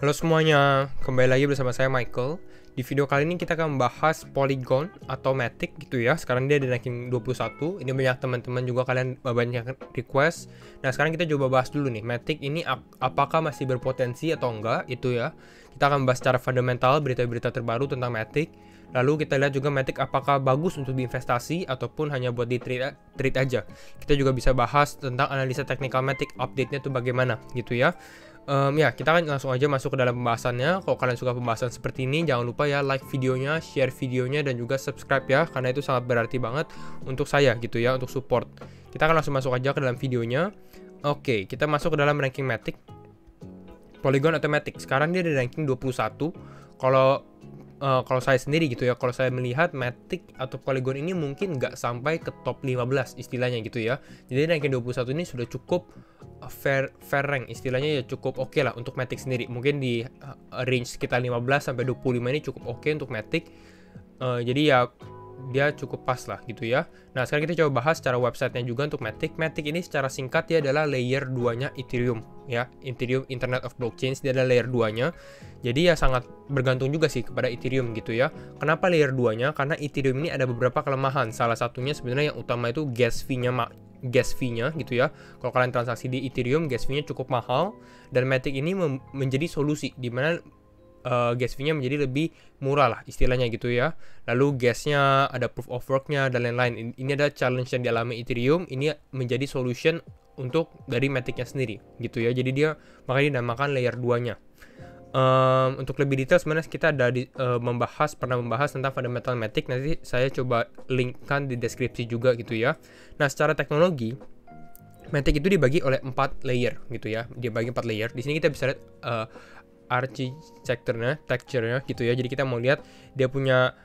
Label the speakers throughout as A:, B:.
A: Halo semuanya, kembali lagi bersama saya Michael. Di video kali ini kita akan membahas Polygon atau Matic gitu ya. Sekarang dia di ranking 21. Ini banyak teman-teman juga kalian banyak request. Nah, sekarang kita coba bahas dulu nih, Matic ini apakah masih berpotensi atau enggak itu ya. Kita akan bahas secara fundamental berita-berita terbaru tentang Matic. Lalu kita lihat juga Matic apakah bagus untuk diinvestasi ataupun hanya buat di trade aja. Kita juga bisa bahas tentang analisa teknikal Matic, update-nya tuh bagaimana gitu ya. Ya, kita kan langsung aja masuk ke dalam pembahasannya. Kalau kalian suka pembahasan seperti ini, jangan lupa ya like videonya, share videonya, dan juga subscribe ya, karena itu sangat berarti banget untuk saya gitu ya, untuk support. Kita akan langsung masuk aja ke dalam videonya. Oke, kita masuk ke dalam ranking Matic. Polygon atau Matic, sekarang dia di ranking 21. Kalau saya sendiri gitu ya, kalau saya melihat Matic atau Polygon ini mungkin nggak sampai ke top 15 istilahnya gitu ya. Jadi ranking 21 ini sudah cukup fair rank istilahnya, ya cukup oke lah untuk Matic sendiri. Mungkin di range sekitar 15 sampai 25 ini cukup oke untuk Matic. Jadi ya dia cukup pas lah gitu ya. Nah, sekarang kita coba bahas secara websitenya juga untuk Matic. Matic ini secara singkat dia adalah layer 2-nya Ethereum ya. Ethereum Internet of Blockchains, dia adalah layer 2-nya. Jadi ya sangat bergantung juga sih kepada Ethereum gitu ya. Kenapa layer 2-nya? Karena Ethereum ini ada beberapa kelemahan. Salah satunya sebenarnya yang utama itu gas fee-nya gitu ya. Kalau kalian transaksi di Ethereum, gas fee-nya cukup mahal, dan Matic ini menjadi solusi di mana gas fee-nya menjadi lebih murah lah istilahnya gitu ya. Lalu gasnya ada proof of work-nya dan lain-lain. Ini ada challenge yang dialami Ethereum, ini menjadi solution untuk dari Matic-nya sendiri gitu ya. Jadi dia makanya dinamakan layer 2-nya. Untuk lebih detail sebenarnya kita ada pernah membahas tentang fundamental Matic. Nanti saya coba linkkan di deskripsi juga gitu ya. Nah, secara teknologi Matic itu dibagi oleh 4 layer gitu ya. Dia bagi 4 layer. Di sini kita bisa lihat texture-nya gitu ya. Jadi kita mau lihat dia punya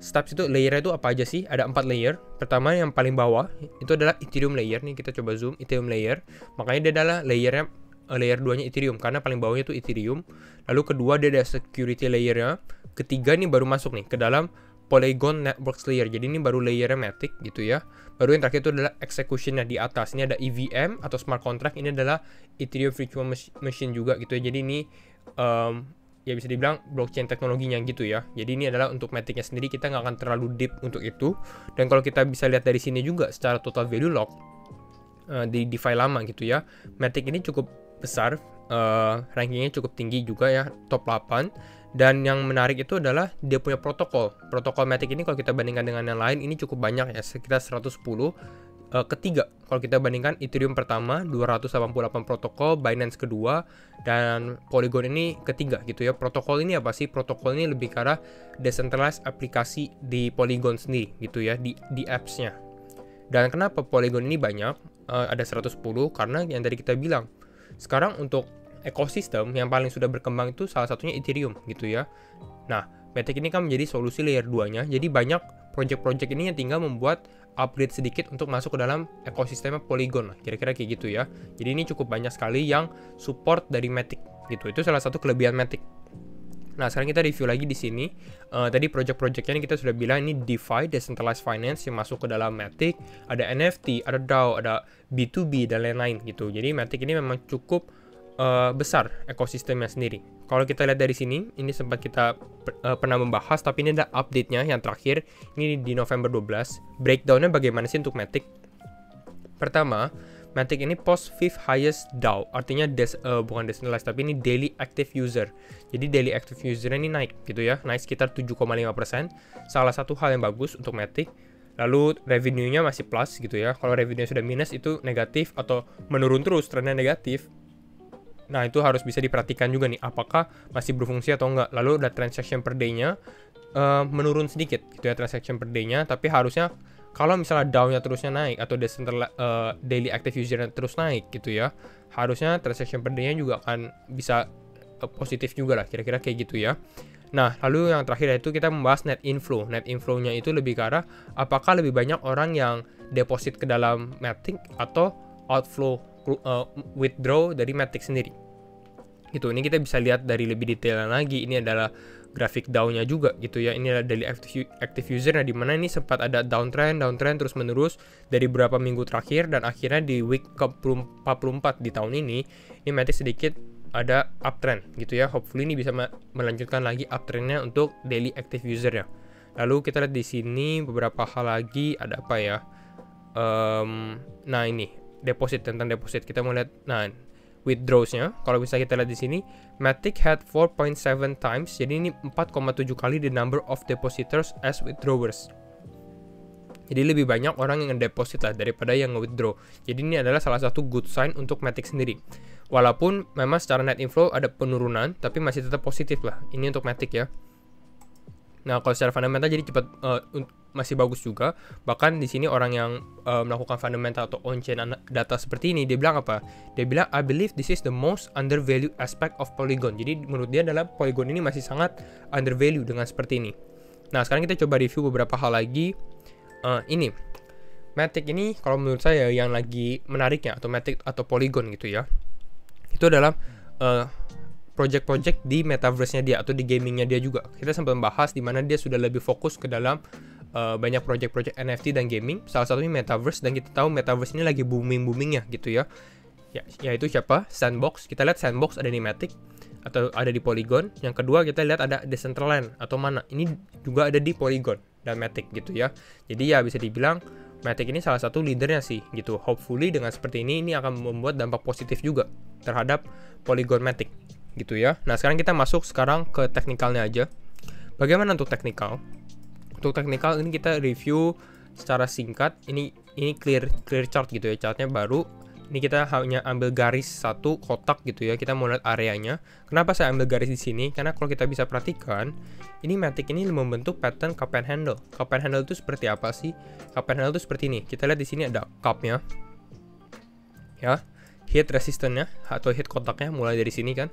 A: steps itu, layernya itu apa aja sih. Ada 4 layer. Pertama yang paling bawah itu adalah Ethereum layer. Nih kita coba zoom Ethereum layer. Makanya dia adalah layer 2-nya Ethereum karena paling bawahnya itu Ethereum. Lalu kedua dia ada security layernya. Ketiga nih baru masuk nih ke dalam Polygon Networks layer. Jadi ini baru layernya Matic gitu ya. Baru yang terakhir itu adalah execution-nya di atas. Ini ada EVM atau smart contract. Ini adalah Ethereum Virtual Machine juga gitu ya. Jadi ini ya bisa dibilang blockchain teknologinya gitu ya. Jadi ini adalah untuk Matic-nya sendiri, kita nggak akan terlalu deep untuk itu. Dan kalau kita bisa lihat dari sini juga secara total value lock di DeFi lama gitu ya, Matic ini cukup besar, rankingnya cukup tinggi juga ya, top 8. Dan yang menarik itu adalah dia punya protokol Matic ini. Kalau kita bandingkan dengan yang lain, ini cukup banyak ya, sekitar 110. Ketiga kalau kita bandingkan Ethereum pertama 288 protokol, Binance kedua, dan Polygon ini ketiga gitu ya. Protokol ini apa sih? Protokol ini lebih ke arah decentralized aplikasi di Polygon sendiri gitu ya, di apps-nya. Dan kenapa Polygon ini banyak, ada 110? Karena yang tadi kita bilang, sekarang untuk ekosistem yang paling sudah berkembang itu salah satunya Ethereum gitu ya. Nah, Matic ini kan menjadi solusi layer 2-nya. Jadi banyak project-project ini yang tinggal membuat upgrade sedikit untuk masuk ke dalam ekosistemnya Polygon lah, kira-kira kayak gitu ya. Jadi ini cukup banyak sekali yang support dari Matic gitu. Itu salah satu kelebihan Matic. Nah, sekarang kita review lagi di sini. Tadi project-projectnya ini kita sudah bilang ini DeFi, Decentralized Finance, yang masuk ke dalam Matic. Ada NFT, ada DAO, ada B2B, dan lain-lain gitu. Jadi Matic ini memang cukup besar ekosistemnya sendiri. Kalau kita lihat dari sini, ini sempat kita pernah membahas, tapi ini ada update-nya yang terakhir. Ini di November 12. Breakdown-nya bagaimana sih untuk Matic? Pertama, Matic ini post 5th highest DAO, artinya bukan decentralized, tapi ini daily active user. Jadi daily active user ini naik gitu ya, naik sekitar 7,5%. Salah satu hal yang bagus untuk Matic. Lalu revenue-nya masih plus gitu ya. Kalau revenue sudah minus itu negatif atau menurun terus, trennya negatif. Nah, itu harus bisa diperhatikan juga nih, apakah masih berfungsi atau enggak. Lalu ada transaction per day-nya menurun sedikit gitu ya, transaction per day-nya. Tapi harusnya kalau misalnya DAO-nya terusnya naik atau daily active user-nya terus naik gitu ya, harusnya transaction per day-nya juga akan bisa positif juga lah, kira-kira kayak gitu ya. Nah, lalu yang terakhir itu kita membahas net inflow. Net inflow-nya itu lebih ke arah apakah lebih banyak orang yang deposit ke dalam Matic atau outflow withdraw dari Matic sendiri. Gitu. Ini kita bisa lihat dari lebih detailnya lagi. Ini adalah grafik DAO-nya juga gitu ya. Ini adalah daily active user, nah dimana ini sempat ada downtrend terus menerus dari beberapa minggu terakhir, dan akhirnya di week ke 44 di tahun ini Matic sedikit ada uptrend gitu ya. Hopefully ini bisa melanjutkan lagi uptrendnya untuk daily active user ya. Lalu kita lihat di sini beberapa hal lagi, ada apa ya? Nah ini deposit, tentang deposit kita mau lihat. Nah withdrawsnya, kalau bisa kita lihat di sini, Matic had 4.7 times, jadi ini 4,7 kali the number of depositors as withdrawers. Jadi lebih banyak orang yang ngedeposit lah daripada yang nge-withdraw. Jadi ini adalah salah satu good sign untuk Matic sendiri. Walaupun memang secara net inflow ada penurunan, tapi masih tetap positif lah. Ini untuk Matic ya. Nah, kalau secara fundamental jadi cepat, masih bagus juga. Bahkan di sini orang yang melakukan fundamental atau on-chain data seperti ini, dia bilang apa? Dia bilang, I believe this is the most undervalued aspect of Polygon. Jadi menurut dia adalah Polygon ini masih sangat undervalued dengan seperti ini. Nah, sekarang kita coba review beberapa hal lagi. Ini Matic ini kalau menurut saya yang lagi menariknya, atau Matic atau Polygon gitu ya, itu adalah project-project di metaverse-nya dia atau di gamingnya dia juga. Kita sempat membahas di mana dia sudah lebih fokus ke dalam banyak project-project NFT dan gaming, salah satunya metaverse, dan kita tahu metaverse ini lagi booming-boomingnya gitu ya. Yaitu siapa? Sandbox. Kita lihat Sandbox ada di Matic atau ada di Polygon. Yang kedua kita lihat ada Decentraland atau mana. Ini juga ada di Polygon dan Matic gitu ya. Jadi ya bisa dibilang Matic ini salah satu leadernya sih gitu. Hopefully dengan seperti ini akan membuat dampak positif juga terhadap Polygon Matic gitu ya. Nah, sekarang kita masuk ke teknikalnya aja. Bagaimana untuk teknikal? Untuk teknikal ini kita review secara singkat. Ini clear chart gitu ya. Chartnya baru. Ini kita hanya ambil garis satu kotak gitu ya. Kita mau lihat areanya. Kenapa saya ambil garis di sini? Karena kalau kita bisa perhatikan, ini Matic ini membentuk pattern cup and handle. Cup and handle itu seperti apa sih? Cup and handle itu seperti ini. Kita lihat di sini ada cup-nya. Ya. Hit resistance-nya atau hit kotaknya mulai dari sini kan.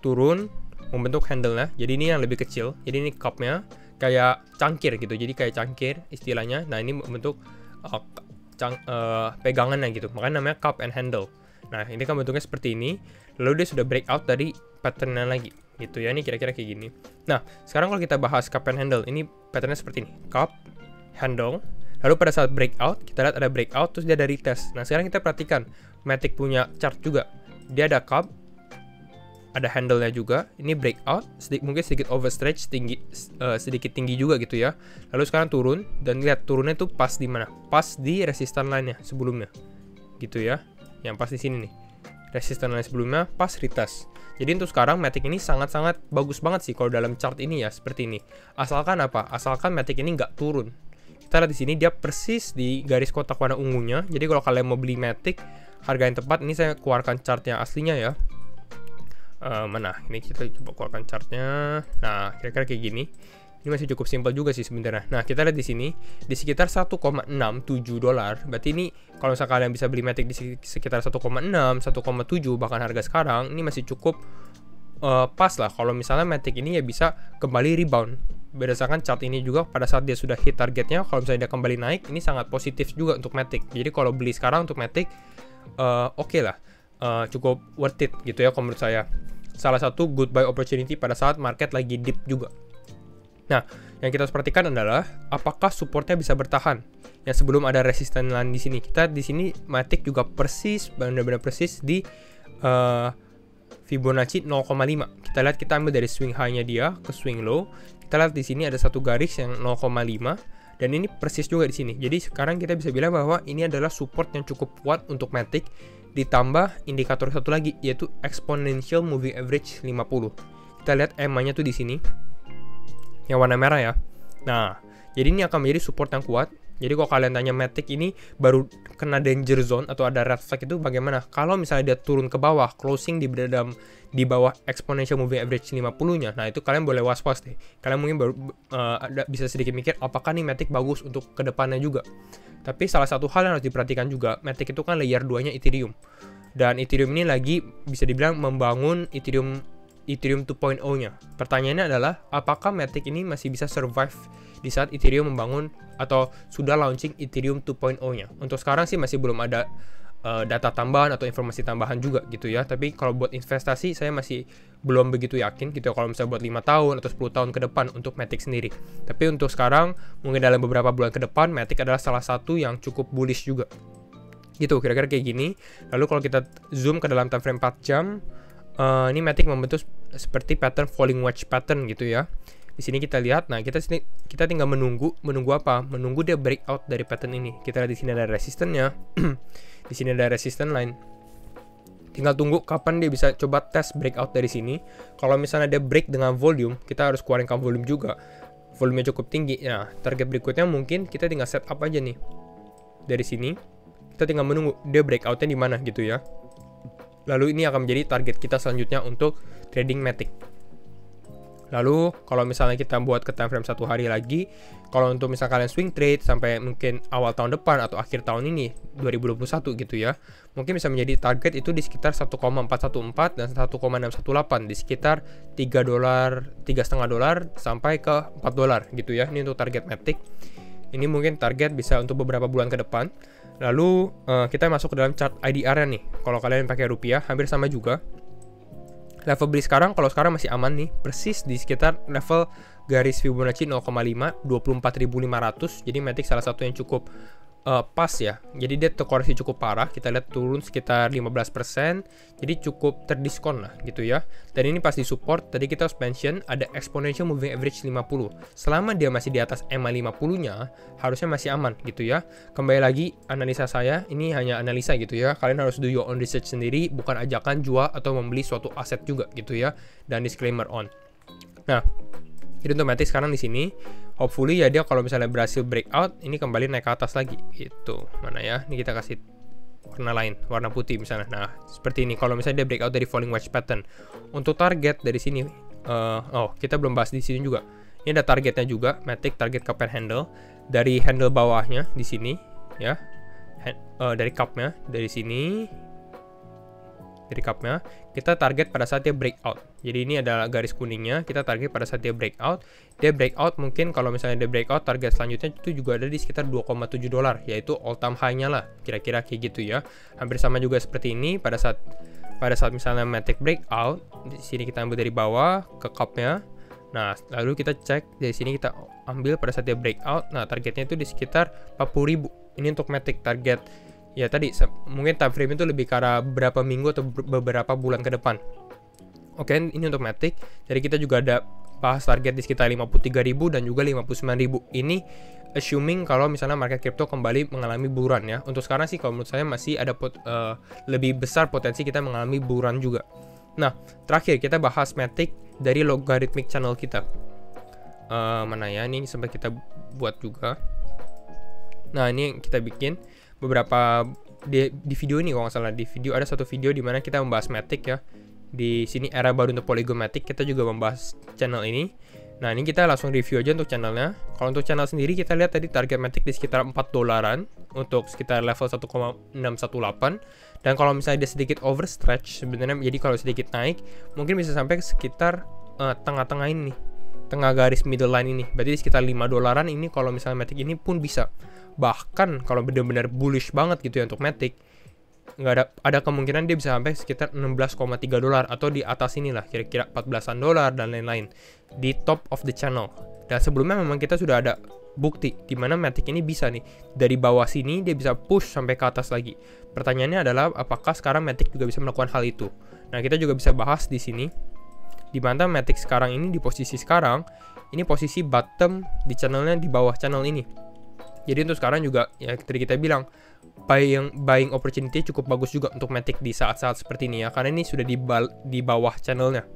A: Turun membentuk handle-nya. Jadi ini yang lebih kecil. Jadi ini cup-nya kayak cangkir gitu. Jadi kayak cangkir istilahnya. Nah, ini membentuk pegangannya gitu, makanya namanya cup and handle. Nah, ini kan bentuknya seperti ini, lalu dia sudah breakout dari patternnya lagi gitu ya. Ini kira-kira kayak gini. Nah, sekarang kalau kita bahas cup and handle, ini patternnya seperti ini, cup, handle, lalu pada saat breakout, kita lihat ada breakout, terus dia ada retest. Nah, sekarang kita perhatikan, Matic punya chart juga, dia ada cup, ada handle-nya juga. Ini breakout, mungkin sedikit overstretch, sedikit tinggi juga gitu ya. Lalu sekarang turun, dan lihat turunnya tuh pas di mana? Pas di resistance line-nya sebelumnya. Gitu ya. Yang pas di sini nih. Resistance line sebelumnya pas retest. Jadi untuk sekarang Matic ini sangat-sangat bagus banget sih kalau dalam chart ini ya, seperti ini. Asalkan apa? Asalkan Matic ini nggak turun. Kita lihat di sini dia persis di garis kotak warna ungunya. Jadi kalau kalian mau beli Matic, harga yang tepat, ini saya keluarkan chart yang aslinya ya. Mana? Ini kita coba keluarkan chartnya. Nah, kira-kira kayak gini. Ini masih cukup simpel juga sih sebenarnya. Nah, kita lihat di sini di sekitar 1,67 dolar. Berarti ini kalau misalnya kalian bisa beli Matic di sekitar 1,6, 1,7 bahkan harga sekarang, ini masih cukup pas lah kalau misalnya Matic ini ya bisa kembali rebound. Berdasarkan chart ini juga pada saat dia sudah hit targetnya, kalau misalnya dia kembali naik, ini sangat positif juga untuk Matic. Jadi kalau beli sekarang untuk Matic oke lah. Cukup worth it gitu ya kalau menurut saya. Salah satu good buy opportunity pada saat market lagi dip juga. Nah, yang kita harus perhatikan adalah apakah supportnya bisa bertahan. Yang sebelum ada resistance line di sini, kita di sini Matic juga persis, benar-benar persis di Fibonacci 0,5. Kita lihat, kita ambil dari swing high-nya dia ke swing low. Kita lihat di sini ada satu garis yang 0,5 dan ini persis juga di sini. Jadi sekarang kita bisa bilang bahwa ini adalah support yang cukup kuat untuk Matic. Ditambah indikator satu lagi yaitu exponential moving average 50. Kita lihat EMA-nya tuh di sini. Yang warna merah ya. Nah, jadi ini akan menjadi support yang kuat. Jadi kalau kalian tanya Matic ini baru kena danger zone atau ada red flag itu bagaimana? Kalau misalnya dia turun ke bawah, closing di bawah exponential moving average 50-nya. Nah, itu kalian boleh was-was deh. Kalian mungkin baru bisa sedikit mikir apakah nih Matic bagus untuk kedepannya juga. Tapi salah satu hal yang harus diperhatikan juga, Matic itu kan layer 2-nya Ethereum. Dan Ethereum ini lagi bisa dibilang membangun Ethereum 2.0-nya. Pertanyaannya adalah, apakah Matic ini masih bisa survive di saat Ethereum membangun atau sudah launching Ethereum 2.0-nya? Untuk sekarang sih masih belum ada data tambahan atau informasi tambahan juga gitu ya. Tapi kalau buat investasi saya masih belum begitu yakin gitu ya, kalau misalnya buat 5 tahun atau 10 tahun ke depan untuk Matic sendiri. Tapi untuk sekarang mungkin dalam beberapa bulan ke depan Matic adalah salah satu yang cukup bullish juga. Gitu kira-kira kayak gini. Lalu kalau kita zoom ke dalam time frame 4 jam, ini Matic membentuk seperti pattern falling wedge pattern gitu ya. Di sini kita lihat, nah kita tinggal menunggu apa? Menunggu dia breakout dari pattern ini. Kita lihat di sini ada resistennya, di sini ada resistance line. Tinggal tunggu kapan dia bisa coba tes breakout dari sini. Kalau misalnya dia break dengan volume, kita harus keluarin volume juga. Volumenya cukup tinggi. Nah, target berikutnya mungkin kita tinggal set up aja nih. Dari sini, kita tinggal menunggu dia breakoutnya di mana gitu ya. Lalu ini akan menjadi target kita selanjutnya untuk trading Matic. Lalu kalau misalnya kita buat ke time frame 1 hari lagi, kalau untuk misalnya kalian swing trade sampai mungkin awal tahun depan atau akhir tahun ini 2021 gitu ya, mungkin bisa menjadi target itu di sekitar 1,414 dan 1,618, di sekitar $3.5 sampai ke $4 gitu ya. Ini untuk target Matic. Ini mungkin target bisa untuk beberapa bulan ke depan. Lalu kita masuk ke dalam chart IDR-nya nih. Kalau kalian pakai rupiah hampir sama juga. Level beli sekarang, kalau sekarang masih aman nih, persis di sekitar level garis Fibonacci 0,5, 24.500. Jadi Matic salah satu yang cukup pas ya. Jadi dia terkoreksi cukup parah. Kita lihat turun sekitar 15%. Jadi cukup terdiskon lah gitu ya. Dan ini pas di support, tadi kita harus mention ada exponential moving average 50. Selama dia masih di atas EMA 50-nya, harusnya masih aman gitu ya. Kembali lagi, analisa saya, ini hanya analisa gitu ya. Kalian harus do your own research sendiri, bukan ajakan jual atau membeli suatu aset juga gitu ya. Dan disclaimer on. Nah, jadi untuk Matic sekarang di sini, hopefully ya dia kalau misalnya berhasil breakout, ini kembali naik ke atas lagi gitu. Mana ya? Ini kita kasih warna lain, warna putih misalnya. Nah, seperti ini. Kalau misalnya dia breakout dari falling wedge pattern, untuk target dari sini, kita belum bahas di sini juga. Ini ada targetnya juga, Matic target cup and handle dari handle bawahnya di sini, ya. Dari cupnya dari sini. Dari cupnya kita target pada saat dia breakout. Jadi ini adalah garis kuningnya, kita target pada saat dia breakout. Dia breakout mungkin kalau misalnya dia breakout, target selanjutnya itu juga ada di sekitar $2,7, yaitu all time high-nya lah, kira-kira kayak gitu ya. Hampir sama juga seperti ini pada saat misalnya Matic breakout. Di sini kita ambil dari bawah ke cupnya. Nah, lalu kita cek dari sini, kita ambil pada saat dia breakout. Nah, targetnya itu di sekitar 40.000. Ini untuk Matic target. Ya tadi mungkin time frame itu lebih ke arah berapa minggu atau beberapa bulan ke depan. Oke, ini untuk Matic. Jadi kita juga ada bahas target di sekitar 53.000 dan juga 59.000. Ini assuming kalau misalnya market crypto kembali mengalami buruan ya. Untuk sekarang sih kalau menurut saya masih ada lebih besar potensi kita mengalami buruan juga. Nah, terakhir kita bahas Matic dari logarithmic channel kita. Mana ya? Ini sempat kita buat juga. Nah, ini kita bikin beberapa di video ini, kalau nggak salah di video ada satu video di mana kita membahas Matic ya. Di sini era baru untuk Polygon Matic, kita juga membahas channel ini. Nah, ini kita langsung review aja untuk channelnya. Kalau untuk channel sendiri kita lihat tadi target Matic di sekitar $4 untuk sekitar level 1,618. Dan kalau misalnya dia sedikit overstretch sebenarnya, jadi kalau sedikit naik mungkin bisa sampai sekitar tengah-tengah ini, tengah garis middle line ini. Berarti di sekitar $5 ini kalau misalnya Matic ini pun bisa. Bahkan kalau benar-benar bullish banget gitu ya untuk Matic, nggak ada kemungkinan dia bisa sampai sekitar $16,3 atau di atas inilah, kira-kira $14 dan lain-lain di top of the channel. Dan sebelumnya memang kita sudah ada bukti di mana Matic ini bisa nih dari bawah sini dia bisa push sampai ke atas lagi. Pertanyaannya adalah apakah sekarang Matic juga bisa melakukan hal itu. Nah, kita juga bisa bahas di sini di mana Matic sekarang ini di posisi sekarang ini posisi bottom di channelnya, di bawah channel ini. Jadi untuk sekarang juga ya tadi kita bilang buying opportunity cukup bagus juga untuk Matic di saat-saat seperti ini ya, karena ini sudah di bawah channelnya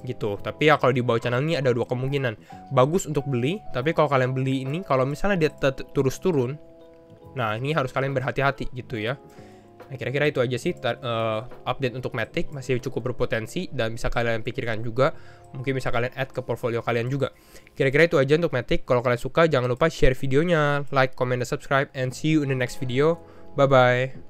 A: gitu. Tapi ya kalau di bawah channel ini ada dua kemungkinan, bagus untuk beli, tapi kalau kalian beli ini kalau misalnya dia terus turun, nah ini harus kalian berhati-hati gitu ya. Nah, kira-kira itu aja sih update untuk Matic, masih cukup berpotensi dan bisa kalian pikirkan juga, mungkin bisa kalian add ke portfolio kalian juga. Kira-kira itu aja untuk Matic. Kalau kalian suka jangan lupa share videonya, like, comment, dan subscribe, and see you in the next video. Bye bye.